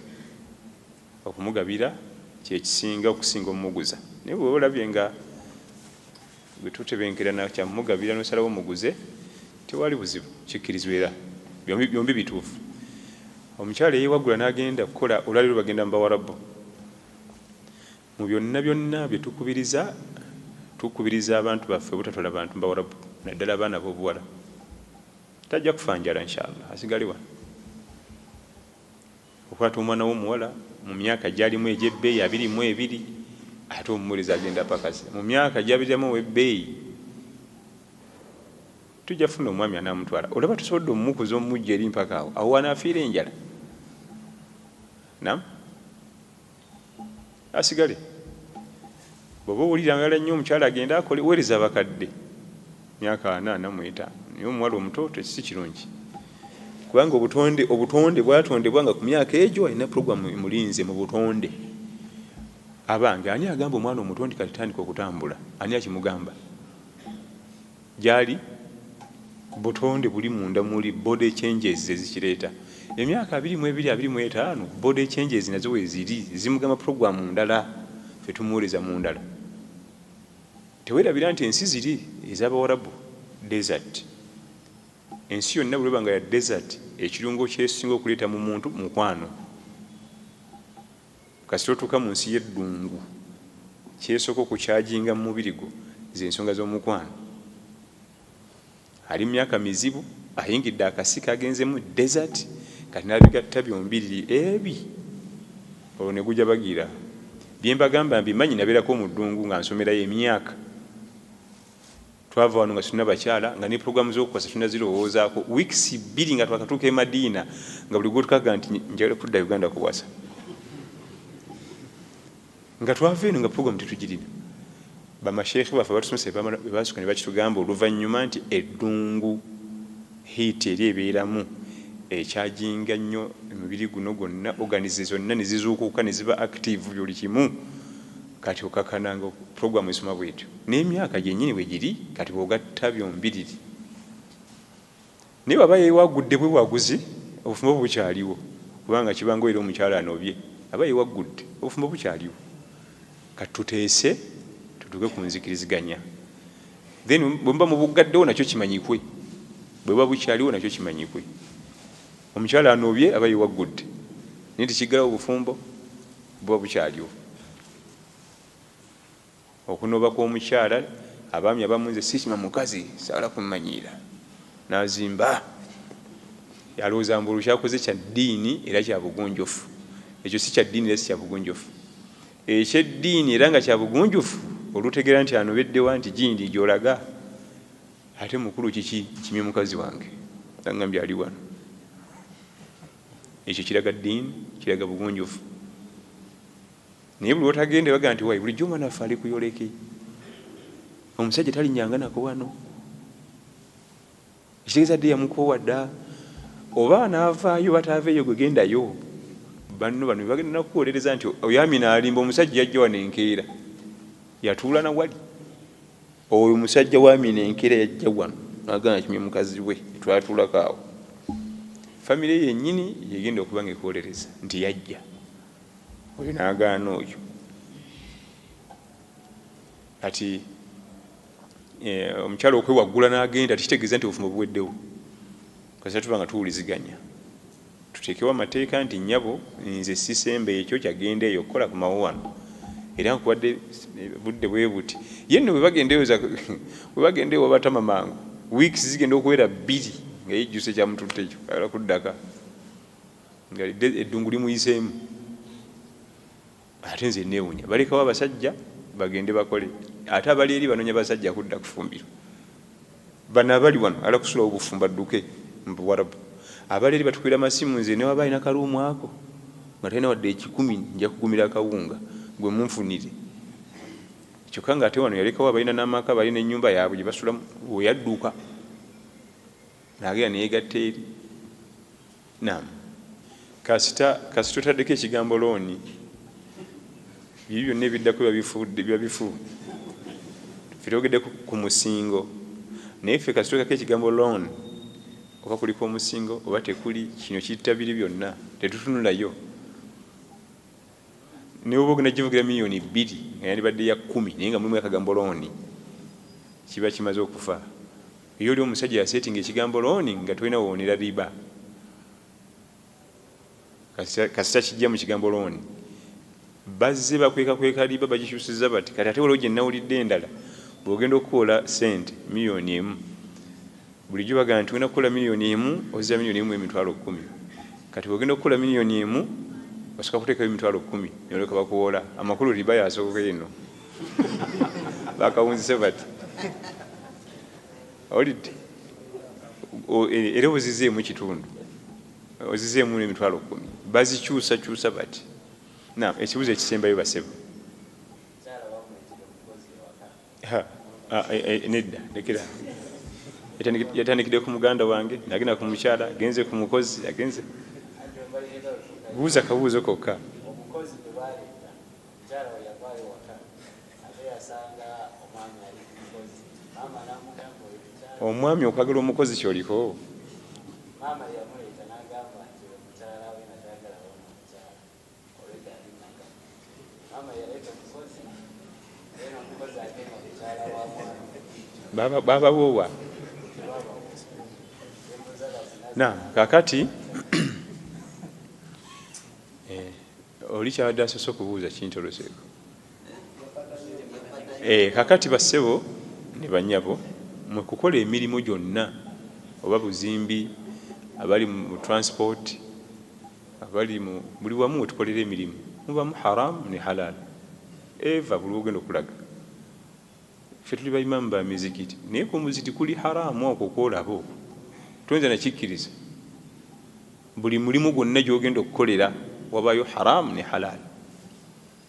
okumugabira kyekisinga okusinga omumuguza. Naye bwe olabye nga bwe tutebenkerana kyamugabira nosalawo omuguze, tewali buzibu, kikkirizibwa era byombi bituufu. Omukyala eyewaggula n'agenda kukola olwaliro bagenda mu Bawarabu. Mu byonna byonna bye tukubiriza abantu baffe obutatwala bantu mu Bawarabu, naddala abaana b'obuwala. Tajja kufa njala inshallah, asigale wano. Okwata omwana w'omuwala mu myaka gyalimu egy'ebbeeyi 22 ate omumuliza agenda pakazi. Mu myaka gyabiramu ow'ebbeeyi tujja funa omwami anaamutwala. Olaba tusobodde omumukuza omumujja eri mpaka awo wanaafiira enjala. Naam, asigale. Bw'oba owulirangala nnyo omukyala agenda akole, weereza abakadde myaka 45 naye omuwala omuto si kirungi, kubanga obutonde bwatondebwa nga ku myaka egyo alina puroguramu emulinze mu butonde. Abange ani agamba omwana omuto nti kati tandika okutambula? Ani akimugamba? Gyali butonde buli munda muli body changes ezikireeta. Emyaka 22-25 body changes nazo weziri zimugamba puroguramu ndala, ffe tumuwuliriza mu ndala. Teweerabira nti ensi ziri ez'Abawarabu desert. Ensi yonna bwe banga ya desert, ekirungo kyesinga okuleeta mu muntu mukwano. Kasita otuuka mu nsi y'eddungu, kyesooka okukyajinga mu mubiri gwo z'ensonga z'omukwano. Ali myaka mizibu, ayingidde akasika agenzemu desert, kati n'abigatta byombiriri ebi, olwo ne gujja bagira. Bye mbagamba mbimanyi, nabeerako mu ddungu nga nsomerayo emyaka. Twava wano nga tulina bakyala nga ne puroguramu z'okukwasa tulina zirowoozaako. Weeks 2 nga twakatuuka e Madiina nga buli gwotukaga nti njagala kudda Uganda kuwasa. Nga twava eno nga puroguramu tetugirina. Bamasheekhe baffe batusomesa bebasooka ne bakitugamba oluvannyuma nti eddungu hiiti eri ebeeramu ekyajinga nnyo emibiri guno gwonna, organize zonna ne zizuukuka ne ziba active buli kimu. Kati okakananga puroguramu esoma bwetyo n'emyaka gyennyini bwe giri, kati bw'ogatta byombiriri. Naye bw'aba yeewaggudde bwe waguzi, obufumbo bukyaliwo, kubanga kibanga era omukyala anobye aba yeewaggudde, obufumbo bukyaliwo. Kati tuteese tutuuke ku nzikiriziganya. Then bwe muba mu bugaddewo nakyo kimanyikwe, bwe buba bukyaliwo nakyo kimanyikwe. Omukyala anobye aba yeewaggudde, naye tekiggalawo obufumbo buba bukyaliwo. Okunoba kw'omukyala, abaami abamu nze sikima mukazi saala kumanyiira n'azimba, yalowooza mbu kyakoze kya ddiini era kya bugunjufu. Ekyo si kya ddiini era si kya bugunjufu. Eky'eddiini era nga kya bugunjufu olutegeera nti anobeddewa nti gindi gy'olaga. Ate mukulu kiki kimye mukazi wange agambye ali wano. Ekyo kiraga ddiini, kiraga bugunjufu. Naye buli otagende baga nti wayi bulijjo omwana waffe ali kuyoleke, omusajja talinnyanga nako wano, ekitegeeza dde yamukoowa dda. Oba anaavaayo bataaveeyo gwe gendayo. Banno bano bagenda nakuwolereza nti oyo Amina alimba omusajja yajja wano enkeera, yatuula na wali. Oyo musajja wa Amina enkeera yajja wano n'agamba kimye mukazi we twatuulako awo. Famire yennyini yegenda okuba nga ekuwolereza nti yajja, oyo n'agaana oyo. Kati omukyala okwewaggula n'agenda tekitegeeza nti obufumbo buweddewo. Kasita tuba nga tuwuliziganya, tuteekewo amateeka nti nnyabo nze sisembe ekyo kyagenda eyo okukola ku mawo wano, era nkuwadde budde bwe buti. Ye nno bwe bagenda ewo batama mangu, weeks zigenda okuwera 2 nga yejjuse kyamututta ekyo ayala kuddaka nga eddungu limuyiseemu. Ate nze neewunya, balekawo abasajja bagende bakole, ate abali eri banoonya basajja kudda kufumbiro. Bano abali wano ala kusulawo obufumba dduke mu Buwarabu. Abali eri batukwira amasimu, nze ne waba alina kaluumu ako nga talina wadde 10 nja kugumira akawunga gwe munfunire. kyokka ng'ate wano yalekawo abalina n'amaka balina ennyumba yaabwe gye basulamu, weyadduka n'agenda neyegatta eri. Naam, kasita otaddeko ekigambo looni, biri byonna ebiddako biba bifu. Ffe twogedde ku musingo, naye ffe kasita oteekako ekigambo loon, oba kuliko omusingo oba tekuli, kino kitta biri byonna, tetutunulayo. Naye oba ogenda givugira miliyoni 2 nga yandibadde ya 10 naye nga mulimu akagambo looni, kiba kimaze okufa. Iyo oli omusajja yaseetinga ekigambo looni nga tolina woonera riba. Kasita kijja mu kigambo looni, bazze bakweka riba bagikyusiza bati. Kati ate waliwo gye nnawulidde endala, bw'ogenda okukola sente miliyoni 1, bulijjo bagamba nti ogenda kukola miliyoni 1 ozza miliyoni 1,10,000. Kati bw'ogenda okukola miliyoni 1 osooka kuteekayo 10,000 noleka bakuwola. Amakulu riba yasooka eno bakawunzise bati. Olidde era ozizeemu kitundu, ozizeemu n'10,000 bazikyusa bati. Ekibuzo ekisembayo basebo nedda lekera yatandikidde ku muganda wange nagenda ku mukyala agenze ku mukozi agenze buuza kabuuzo kokka. Omwami okwagala omukozi kyoliko babawowa. Kakati oli kyabadde asoose okubuuza kintoloseeko. Kakati bassebo ne bannyabo, mwe kukola emirimu gyonna, oba buzimbi, abali mu transport, abali mu buli wamu we tukolera emirimu, mubamu haramu ne halal. Eva buli ogenda okulaga. Ffe tuli baimamu ba mizikiti, naye ku muzikiti kuli haramu okwo kwolabo. Tuyinza nakikkiriza. Buli mulimu gwonna gy'ogenda okukolera wabayo haramu ne halal.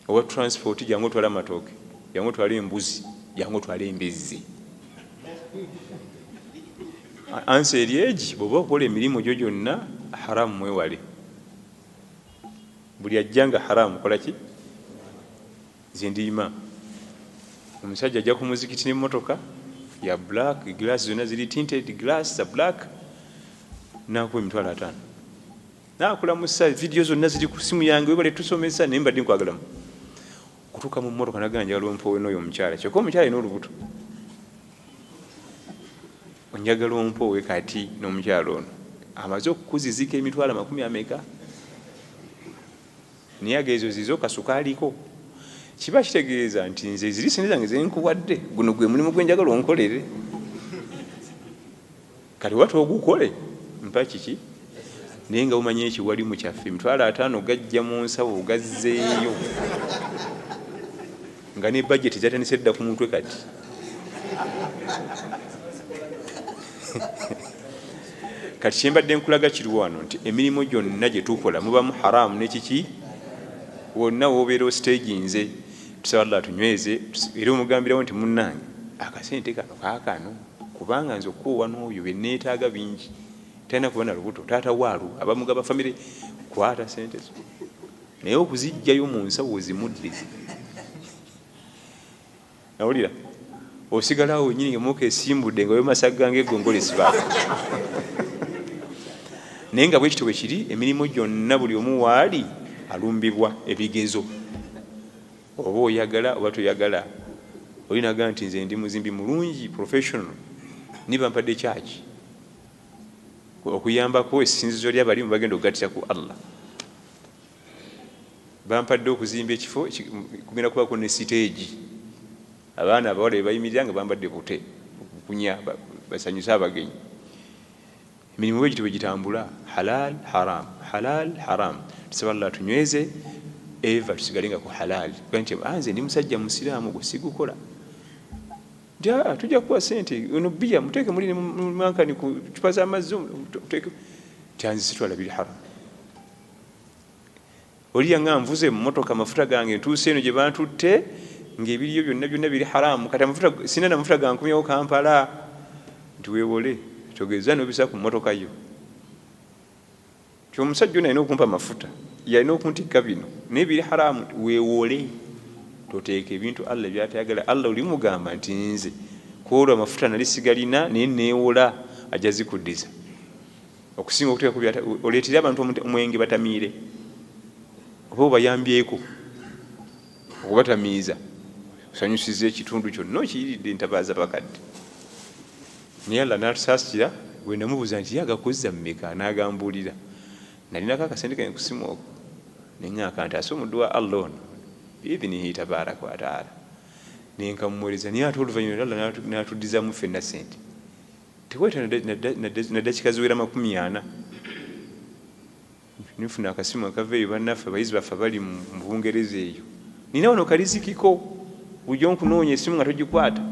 Oba transport, jangu otwala amatooke, jangu otwala embuzi, jangu otwala embizzi. Ansi eri egi, bw'oba okola emirimu gyo gyonna haramu mwewale. Buli ajja nga haramu kola ki? Nze ndi imam. Omusajja ajja ku muzikiti n'emmotoka ya black, glass zonna ziri tinted glass za black, nakuwa 5,000. Nakulamusa, video zonna ziri ku simu yange, webale tusomesa, naye mbadde nkwagalamu. Kutuuka mu mmotoka nagamba njagala ompowe n'oyo omukyala. Kyokka omukyala alina olubuto. Onjagala ompowe kati n'omukyala ono amaze okukuzizika 20,000. Naye agezo zizo kasukaaliko. Kiba kitegeeza nti nze ziri sente zange zenkuwadde, guno gwe mulimu gwe njagala onkolere. Kati watu ogukole mpa kiki? Naye nga umanye ekiwali mu kyaffe 5,000 gajja mu nsawo gazzeeyo nga ne budget zatandise dda ku mutwe kati. Kati kyembadde nkulaga kiri wano nti emirimu gyonna gye tukola mubamu haramu n'ekiki wonna woobeera stage nze tusaba Allah tunyweze era omugambirawo nti munnange akasente kano kaakano kubanga nze okuwa n'oyo be neetaaga bingi talina kuba na lubuto taata waalu abamugaba famire kwata sente zo naye okuzijjayo mu nsawo zimudde nawulira osigalawo nyini ngemuka esimbudde nga wemasaganga eggongole sibaako naye nga bwekityo bwe kiri emirimu gyonna buli omu waali alumbibwa ebigezo. Oba oyagala oba toyagala olinaga nti nze ndi muzimbi mulungi professional niba mpadde kyaki okuyambako essinzizo ly'abalimu bagenda okugattira ku Allah. Bampadde okuzimba ekifo kugenda kubako ne siteegi abaana abawala bebayimirira nga bambadde bute okukunya basanyusa abagenyi. Emirimu bwe gityo bwe gitambula halal haram halal haram. Tusaba Allah tunyweze eva tusigalenga ku halal. Kwanti anze ndi musajja musiraamu gwe sigukola. Ndia tujja kuwa sente ono bia muteke muri mankani ku chupa za mazzi muteke tanzi sitwala bil haram. Oli yanga mvuze mmotoka mafuta gange ntuuse eno gye bantutte ng'ebiriyo byonna biri haramu. Kati amafuta sina na mafuta gankumyawo Kampala nti weewole togeza n'obisa ku mmotoka yo. Omusajja ono alina okumpa amafuta, yalina okuntikka bino naye biri haramu, weewole toteeka ebintu Allah byatayagala. Allah oli mugamba nti nze kwolwo amafuta nali sigalina naye neewola ajja zikuddiza okusinga okuteeka oleetera abantu omwenge batamiire oba obayambyeko okubatamiiza osanyusiza ekitundu kyonna okiyiridde entabaaza bakadde. Naye Allah n'atusaasira bwe namubuuza nti yagakuzza mmeka n'agambuulira nalinako akasente kange ku simu okwo neŋŋaaka nti ase omuddu wa Allah ono biidhinihi tabaaraka wa taala nenkamuweereza. Naye ate oluvannyuma Allah n'atuddizaamu ffenna sente teweeta na dakika ziwera 40 nifuna akasimu akaveeyo bannaffe abayizi baffe abali mu Bungereza eyo nina wano kalizikiko bujja nkunoonya esimu nga togikwata.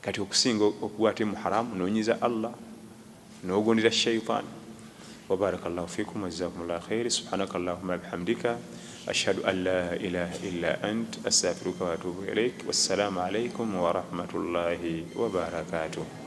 Kati okusinga okukwata mu haramu noonyiza Allah n'ogondera shayitaani. Wabarakallahu fikum wa jazakumullahu khair. Subhanakallahumma bihamdika ashhadu an la ilaha illa ant astaghfiruka wa atubu ilaik. Wassalamu alaikum wa rahmatullahi wa barakatuh.